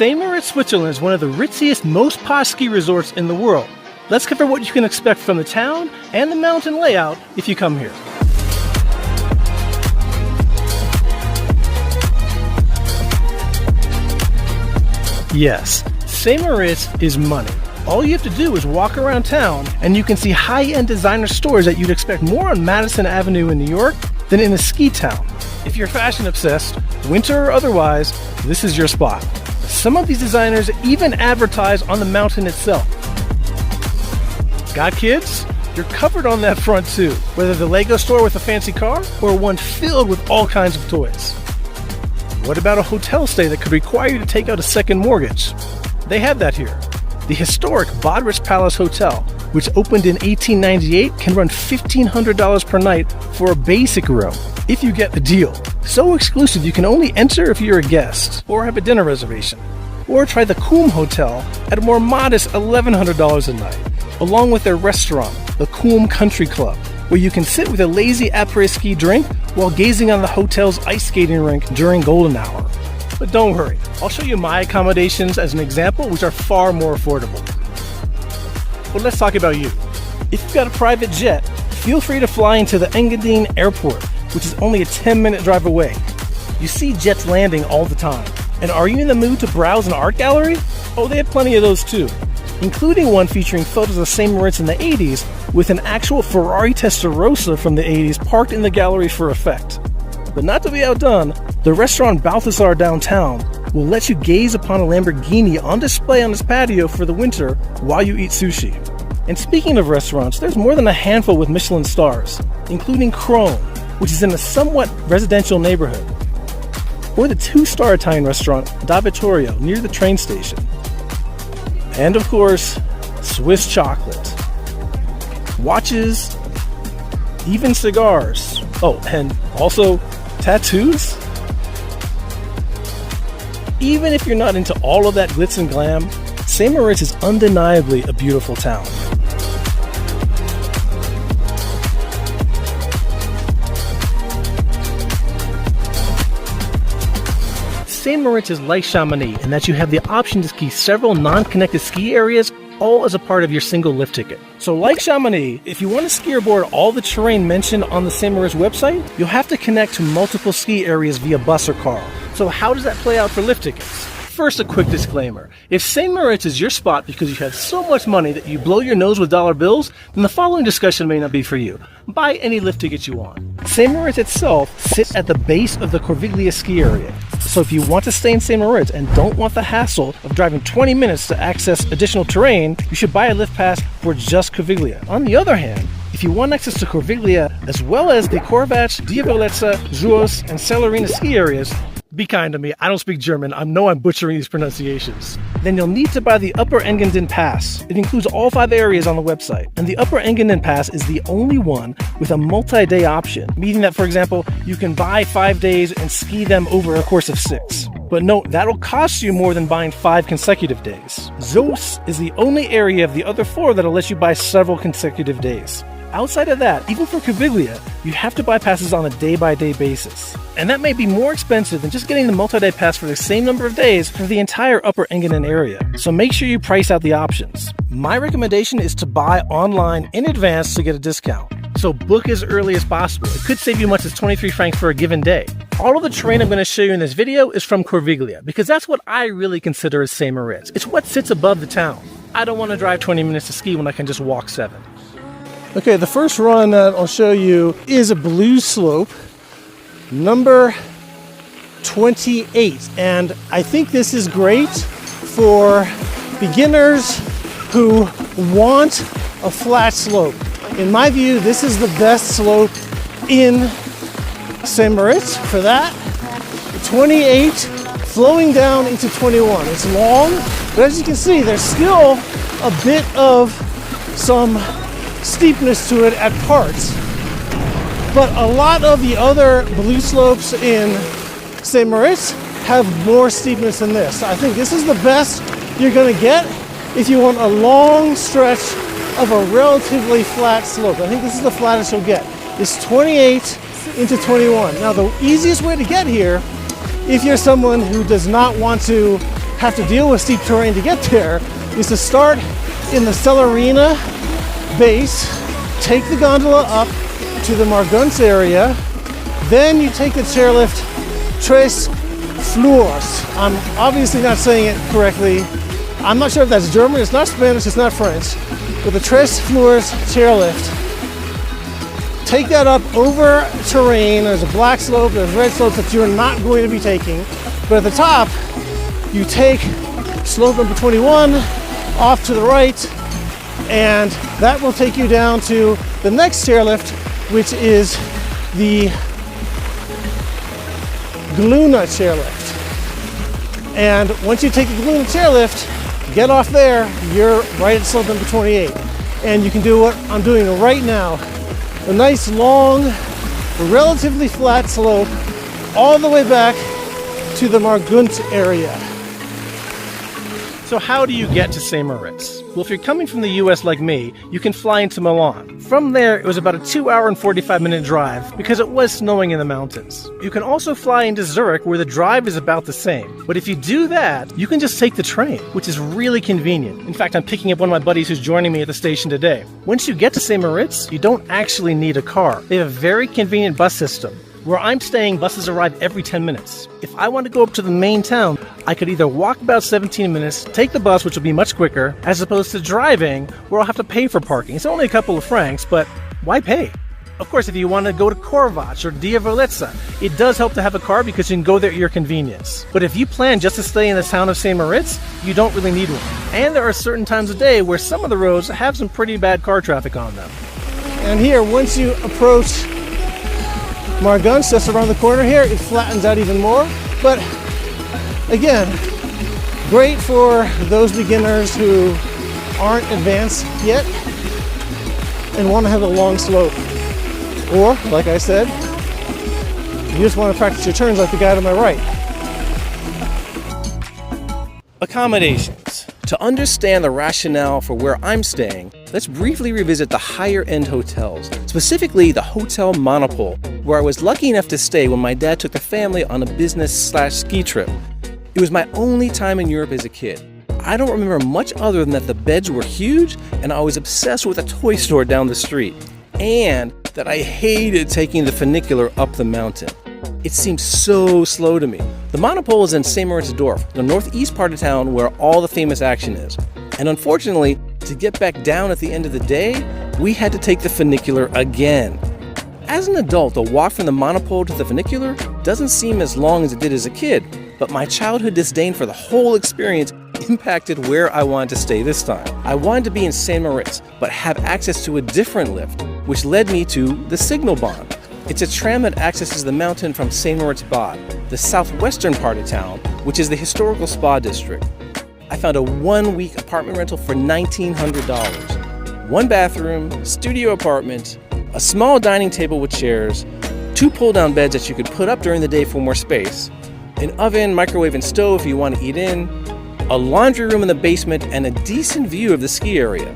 St. Moritz, Switzerland is one of the ritziest, most posh ski resorts in the world. Let's cover what you can expect from the town and the mountain layout if you come here. Yes, St. Moritz is money. All you have to do is walk around town and you can see high-end designer stores that you'd expect more on Madison Avenue in New York than in a ski town. If you're fashion obsessed, winter or otherwise, this is your spot. Some of these designers even advertise on the mountain itself. Got kids? You're covered on that front too, whether the Lego store with a fancy car or one filled with all kinds of toys. What about a hotel stay that could require you to take out a second mortgage? They have that here. The historic Bodrich Palace Hotel, which opened in 1898, can run $1,500 per night for a basic room, if you get the deal. So exclusive you can only enter if you're a guest, or have a dinner reservation. Or try the Coombe Hotel at a more modest $1,100 a night, along with their restaurant, the Coombe Country Club, where you can sit with a lazy après-ski drink while gazing on the hotel's ice skating rink during golden hour. But don't worry, I'll show you my accommodations as an example, which are far more affordable. But let's talk about you. If you've got a private jet, feel free to fly into the Engadine Airport, which is only a 10-minute drive away. You see jets landing all the time. And are you in the mood to browse an art gallery? Oh, they have plenty of those too, including one featuring photos of St. Moritz in the 80s with an actual Ferrari Testarossa from the 80s parked in the gallery for effect. But not to be outdone, the restaurant Balthasar downtown will let you gaze upon a Lamborghini on display on its patio for the winter while you eat sushi. And speaking of restaurants, there's more than a handful with Michelin stars, including Krone, which is in a somewhat residential neighborhood, or the 2-star Italian restaurant Da Vittorio near the train station. And of course, Swiss chocolate, watches, even cigars. Oh, and also tattoos? Even if you're not into all of that glitz and glam, St. Moritz is undeniably a beautiful town. St. Moritz is like Chamonix in that you have the option to ski several non-connected ski areas all as a part of your single lift ticket. So like Chamonix, if you want to ski or board all the terrain mentioned on the St. Moritz website, you'll have to connect to multiple ski areas via bus or car. So how does that play out for lift tickets? First, a quick disclaimer. If St. Moritz is your spot because you have so much money that you blow your nose with dollar bills, then the following discussion may not be for you. Buy any lift tickets you want. St. Moritz itself sits at the base of the Corviglia ski area. So if you want to stay in St. Moritz and don't want the hassle of driving 20 minutes to access additional terrain, you should buy a lift pass for just Corviglia. On the other hand, if you want access to Corviglia as well as the Corvach, Diavolezza, Zuos, and Celerina ski areas, be kind to me, I don't speak German, I know I'm butchering these pronunciations. Then you'll need to buy the Upper Engadin Pass. It includes all 5 areas on the website, and the Upper Engadin Pass is the only one with a multi-day option, meaning that, for example, you can buy 5 days and ski them over a course of 6. But note, that'll cost you more than buying 5 consecutive days. Zos is the only area of the other 4 that'll let you buy several consecutive days. Outside of that, even for Corviglia, you have to buy passes on a day-by-day basis. And that may be more expensive than just getting the multi-day pass for the same number of days for the entire Upper Engadin area. So make sure you price out the options. My recommendation is to buy online in advance to get a discount. So book as early as possible. It could save you much as 23 francs for a given day. All of the terrain I'm going to show you in this video is from Corviglia, because that's what I really consider as St. Moritz. It's what sits above the town. I don't want to drive 20 minutes to ski when I can just walk 7. Okay, the first run that I'll show you is a blue slope, number 28. And I think this is great for beginners who want a flat slope. In my view, this is the best slope in St. Moritz for that. 28 flowing down into 21. It's long, but as you can see, there's still a bit of some steepness to it at parts, but a lot of the other blue slopes in St. Moritz have more steepness than this. I think this is the best you're going to get if you want a long stretch of a relatively flat slope. I think this is the flattest you'll get. It's 28 into 21. Now the easiest way to get here, if you're someone who does not want to have to deal with steep terrain to get there is to start in the Stellarina base, take the gondola up to the Margunz area, then you take the chairlift Tres Fleurs. I'm obviously not saying it correctly. I'm not sure if that's German, it's not Spanish, it's not French, but the Tres Fleurs chairlift. Take that up over terrain. There's a black slope, there's red slopes that you're not going to be taking, but at the top, you take slope number 21 off to the right, and that will take you down to the next chairlift, which is the Gluna chairlift. And once you take the Gluna chairlift, get off there, you're right at slope number 28. And you can do what I'm doing right now. A nice long, relatively flat slope all the way back to the Margunz area. So how do you get to St. Moritz? Well, if you're coming from the US like me, you can fly into Milan. From there, it was about a 2-hour and 45-minute drive because it was snowing in the mountains. You can also fly into Zurich, where the drive is about the same. But if you do that, you can just take the train, which is really convenient. In fact, I'm picking up one of my buddies who's joining me at the station today. Once you get to St. Moritz, you don't actually need a car. They have a very convenient bus system. Where I'm staying, buses arrive every 10 minutes. If I want to go up to the main town, I could either walk about 17 minutes, take the bus, which will be much quicker, as opposed to driving, where I'll have to pay for parking. It's only a couple of francs, but why pay? Of course, if you want to go to Corviglia or Diavolezza, it does help to have a car because you can go there at your convenience. But if you plan just to stay in the town of St. Moritz, you don't really need one. And there are certain times of day where some of the roads have some pretty bad car traffic on them. And here, once you approach Margunz, just around the corner here, it flattens out even more. But again, great for those beginners who aren't advanced yet and want to have a long slope. Or, like I said, you just want to practice your turns like the guy to my right. Accommodations. To understand the rationale for where I'm staying, let's briefly revisit the higher-end hotels, specifically the Hotel Monopole, where I was lucky enough to stay when my dad took the family on a business/ski trip. It was my only time in Europe as a kid. I don't remember much other than that the beds were huge and I was obsessed with a toy store down the street, and that I hated taking the funicular up the mountain. It seemed so slow to me. The Monopole is in St. Moritz-Dorf, the northeast part of town where all the famous action is. And unfortunately, to get back down at the end of the day, we had to take the funicular again. As an adult, the walk from the Monopole to the funicular doesn't seem as long as it did as a kid, but my childhood disdain for the whole experience impacted where I wanted to stay this time. I wanted to be in St. Moritz, but have access to a different lift, which led me to the Signalbahn. It's a tram that accesses the mountain from St. Moritz Bad, the southwestern part of town, which is the historical spa district. I found a 1-week apartment rental for $1,900. 1 bathroom, studio apartment, a small dining table with chairs, 2 pull-down beds that you could put up during the day for more space, an oven, microwave, and stove if you want to eat in, a laundry room in the basement, and a decent view of the ski area.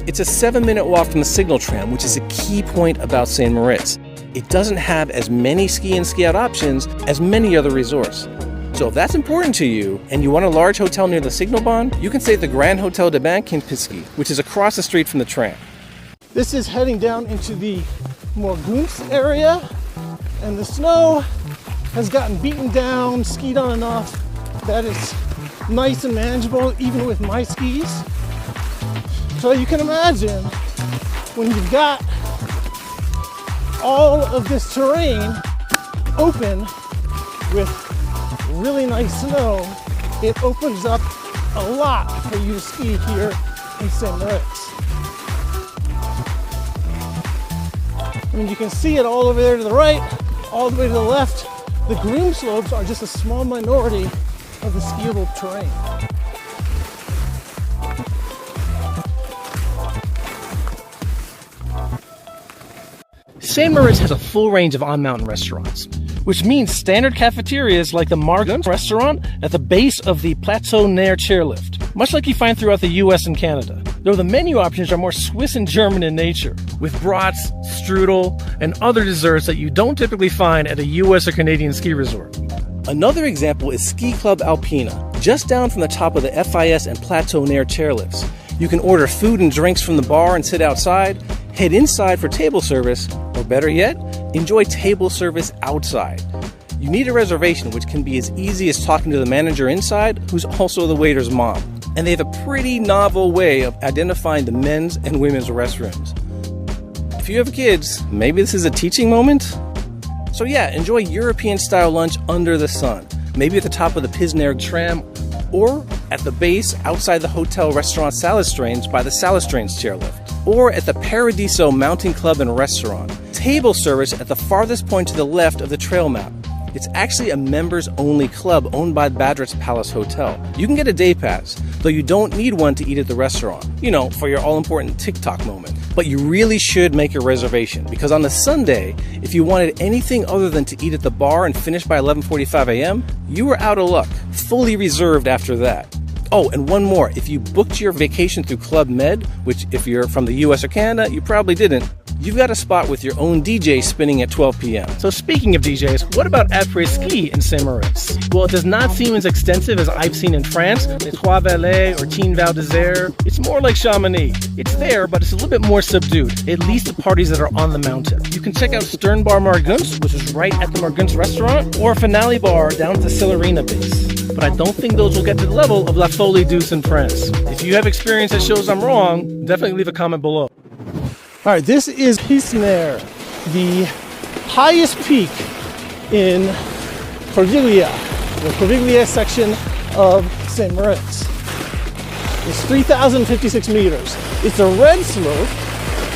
It's a 7-minute walk from the Signal tram, which is a key point about St. Moritz. It doesn't have as many ski and ski out options as many other resorts. So if that's important to you and you want a large hotel near the Signalbahn, you can stay at the Grand Hotel de Bank Kempinski, which is across the street from the tram. This is heading down into the Margunz area, and the snow has gotten beaten down, skied on enough that it's nice and manageable even with my skis. So you can imagine when you've got all of this terrain open with really nice snow, it opens up a lot for you to ski here in St. Moritz. I mean, you can see it all over there to the right, all the way to the left. The green slopes are just a small minority of the skiable terrain. St. Moritz has a full range of on-mountain restaurants, which means standard cafeterias like the Margunz restaurant at the base of the Plateau Nair chairlift, much like you find throughout the US and Canada, though the menu options are more Swiss and German in nature, with brats, strudel, and other desserts that you don't typically find at a US or Canadian ski resort. Another example is Ski Club Alpina, just down from the top of the FIS and Plateau Nair chairlifts. You can order food and drinks from the bar and sit outside, head inside for table service, or better yet, enjoy table service outside. You need a reservation, which can be as easy as talking to the manager inside, who's also the waiter's mom. And they have a pretty novel way of identifying the men's and women's restrooms. If you have kids, maybe this is a teaching moment? So yeah, enjoy European-style lunch under the sun, maybe at the top of the Pisnare tram, or at the base outside the hotel restaurant Salestrains by the Salestrains chairlift, or at the Paradiso Mountain Club and Restaurant. Table service at the farthest point to the left of the trail map. It's actually a members-only club owned by Badrat's Palace Hotel. You can get a day pass, though you don't need one to eat at the restaurant, for your all-important TikTok moment. But you really should make a reservation, because on the Sunday, if you wanted anything other than to eat at the bar and finish by 11:45 a.m., you were out of luck. Fully reserved after that. Oh, and one more. If you booked your vacation through Club Med, which if you're from the US or Canada, you probably didn't, you've got a spot with your own DJ spinning at 12 p.m. So speaking of DJs, what about après-ski in St. Moritz? Well, it does not seem as extensive as I've seen in France, Les Trois Vallées or Teen Val d'Isère. It's more like Chamonix. It's there, but it's a little bit more subdued, at least the parties that are on the mountain. You can check out Stern Bar Margunst, which is right at the Margunst restaurant, or Finale Bar down at the Sillerina base. But I don't think those will get to the level of La Folie Douce in France. If you have experience that shows I'm wrong, definitely leave a comment below. All right, this is Pisnare, the highest peak in Corviglia, the Corviglia section of St. Moritz. It's 3,056 meters. It's a red slope,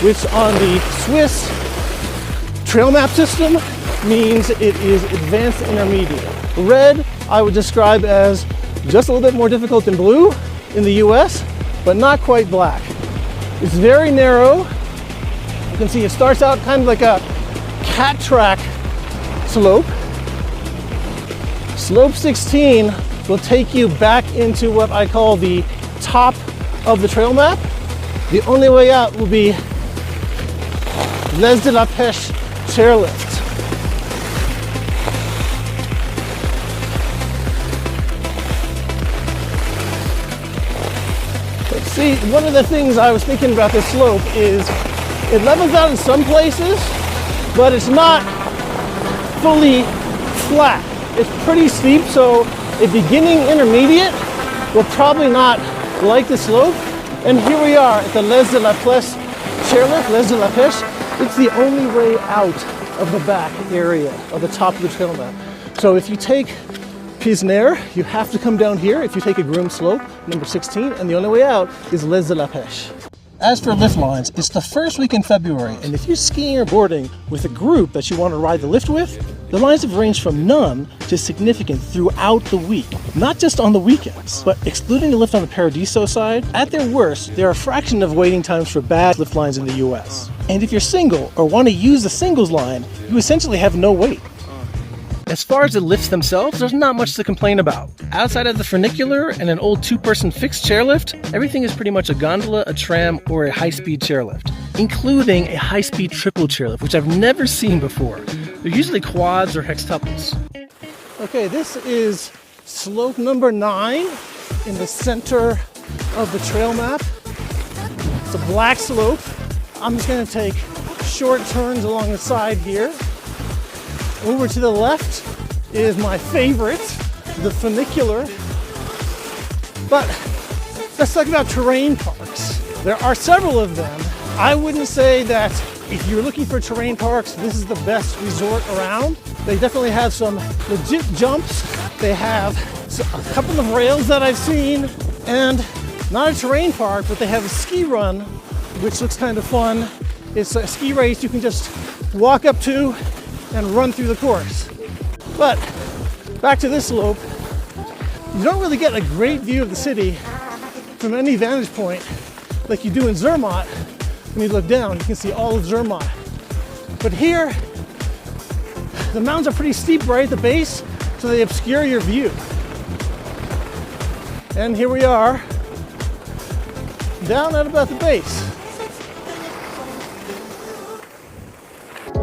which on the Swiss trail map system means it is advanced intermediate. Red, I would describe as just a little bit more difficult than blue in the US, but not quite black. It's very narrow. You can see it starts out kind of like a cat track slope. Slope 16 will take you back into what I call the top of the trail map. The only way out will be Les de la Pêche chairlift. Let's see, one of the things I was thinking about this slope is it levels out in some places, but it's not fully flat. It's pretty steep, so a beginning intermediate will probably not like the slope. And here we are at the Les de la Pêche chairlift, Les de la Pêche. It's the only way out of the back area of the top of the trail map. So if you take Pisnare, you have to come down here if you take a groomed slope, number 16, and the only way out is Les de la Pêche. As for lift lines, it's the first week in February, and if you're skiing or boarding with a group that you want to ride the lift with, the lines have ranged from none to significant throughout the week, not just on the weekends. But excluding the lift on the Paradiso side, at their worst, there are a fraction of waiting times for bad lift lines in the US. And if you're single or want to use the singles line, you essentially have no wait. As far as the lifts themselves, there's not much to complain about. Outside of the funicular and an old two-person fixed chairlift, everything is pretty much a gondola, a tram, or a high-speed chairlift, including a high-speed triple chairlift, which I've never seen before. They're usually quads or hextuples. Okay, this is slope number 9 in the center of the trail map. It's a black slope. I'm just going to take short turns along the side here. Over to the left is my favorite, the funicular. But let's talk about terrain parks. There are several of them. I wouldn't say that if you're looking for terrain parks, this is the best resort around. They definitely have some legit jumps. They have a couple of rails that I've seen, and not a terrain park, but they have a ski run, which looks kind of fun. It's a ski race you can just walk up to and run through the course. But back to this slope, you don't really get a great view of the city from any vantage point like you do in Zermatt. When you look down, you can see all of Zermatt. But here, the mountains are pretty steep right at the base, so they obscure your view. And here we are, down at about the base.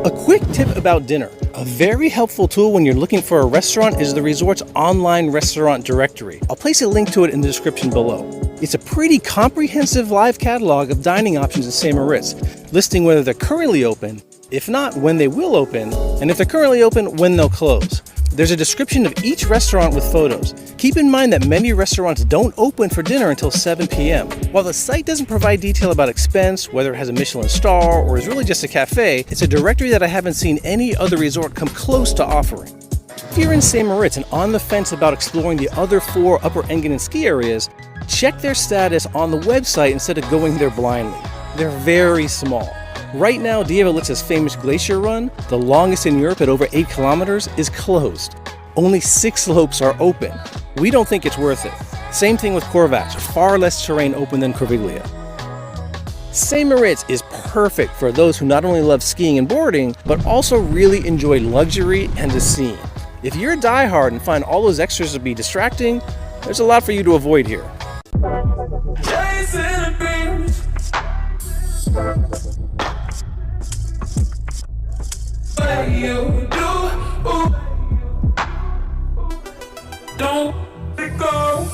A quick tip about dinner. A very helpful tool when you're looking for a restaurant is the resort's online restaurant directory. I'll place a link to it in the description below. It's a pretty comprehensive live catalog of dining options in St. Moritz, listing whether they're currently open, if not, when they will open, and if they're currently open, when they'll close. There's a description of each restaurant with photos. Keep in mind that many restaurants don't open for dinner until 7 p.m. While the site doesn't provide detail about expense, whether it has a Michelin star, or is really just a cafe, it's a directory that I haven't seen any other resort come close to offering. If you're in St. Moritz and on the fence about exploring the other 4 Upper Engadin ski areas, check their status on the website instead of going there blindly. They're very small. Right now, Dievelitza's famous glacier run, the longest in Europe at over 8 kilometers, is closed. Only 6 slopes are open. We don't think it's worth it. Same thing with Corviglia, far less terrain open than Corviglia. St. Moritz is perfect for those who not only love skiing and boarding, but also really enjoy luxury and the scene. If you're a diehard and find all those extras to be distracting, there's a lot for you to avoid here. You do, don't let go.